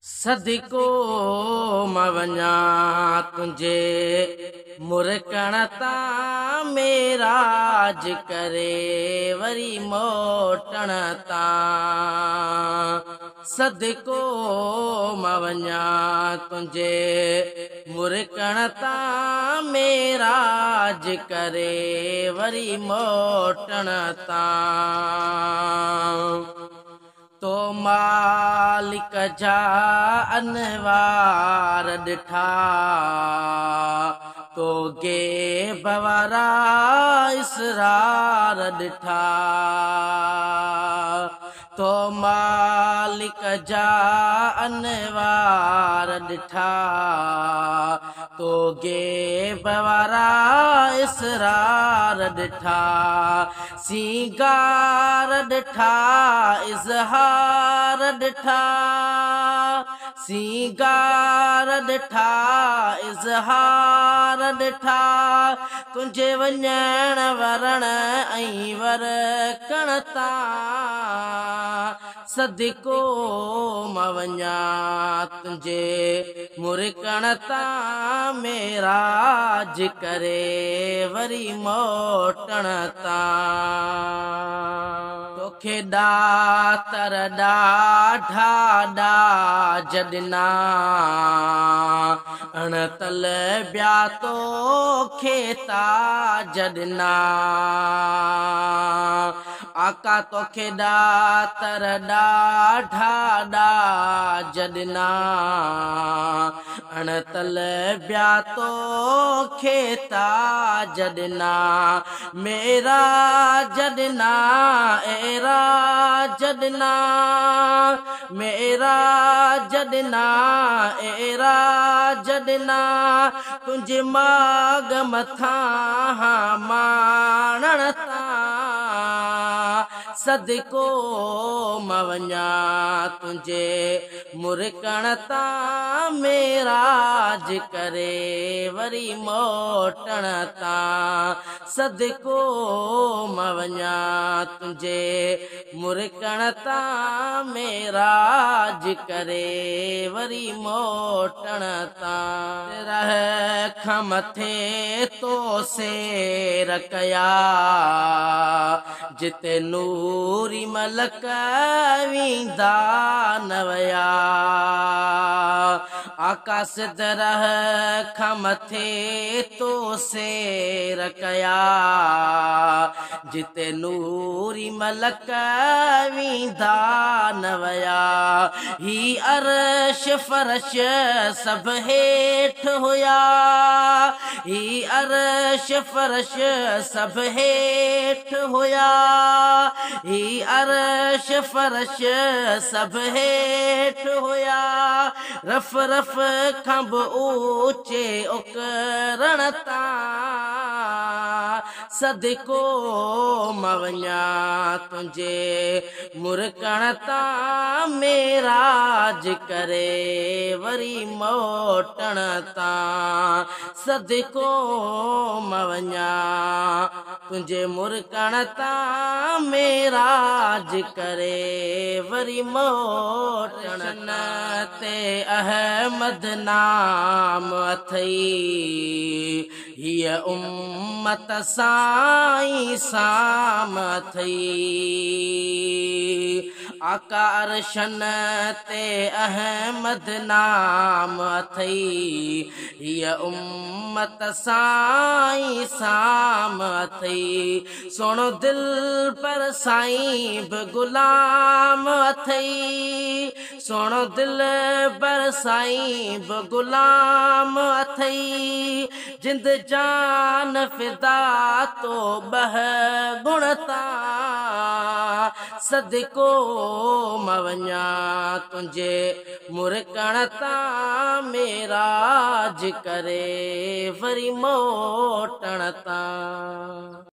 सदिको मवञा तुंहिंजे मुरकण तां मेराज करे वरी मोटण तां। सदिको मवञा तुंहिंजे मुरकण तां मेराज करे वरी मोटण तां। तो मालिक जा अनवार ॾिठा तो गे बवारा इसरार ॾिठा। तो मालिक जा अनवार ॾिठा तो गे बवारा इसरार ॾिठा। सिंगार ॾिठा इज़हार ॾिठा। सिंगार ॾिठा इज़हार ॾिठा। तुंहिंजे वञण वरण ऐं वरकण तां। सदिको मवञा तुंहिंजे मुरकण तां मेराज करे वरी मोटण तां। तोखे ॾातर ॾाढा ॾाज ॾिना अणतल ॿिया तोखे ताज ॾिना। आका तोखे ॾातर ॾाढा ॾाज ॾिना अणतल ॿिया तोखे ताज ॾिना। मेराज ॾिना एराज ॾिना। मेराज ॾिना एराज ॾिना। तुंहिंजे माग मथां माणण तां। सदिको मवञा तुंहिंजे मुरकण तां मेराज करे वरी मोटण तां। सदिको मवञा तुंहिंजे मुरकण तां मेराज करे वरी मोटण तां। रह खां मथे तो सेर कया जिते नूरी मलक वींदा न वया। आका सिध रह खां मथे तो सेर कया जिते नूरी मलक वींदा न वया। ही अर्श फरश सभ हेठ हुया। ही अर्श फरश सभ हेठ हुया। ही अर्श फरश सभ हेठ हुया। रफ रफ खां बि ऊचे उकरण तां। सदिको मवञा तुंहिंजे मुरकण तां मेराज करे वरी मोटण तां। सदिको मवञा तुंहिंजे मुरकण तां मेराज करे वरी मोटण ते अहमद नाम अथई। हीअ उम्मत साईं साम अथई। आका अर्शन ते अहमद नाम अथई। हीअ उम्मत साईं साम अथई। सोणो दिल पर साईं बि गुलाम अथई। सोणो दिल पर साईं बि गुलाम अथई। जिंद जान फिदा तो बह गुण तां। सदिको मवञा तुंहिंजे मुरकण तां मेराज करे वरी मोटण तां।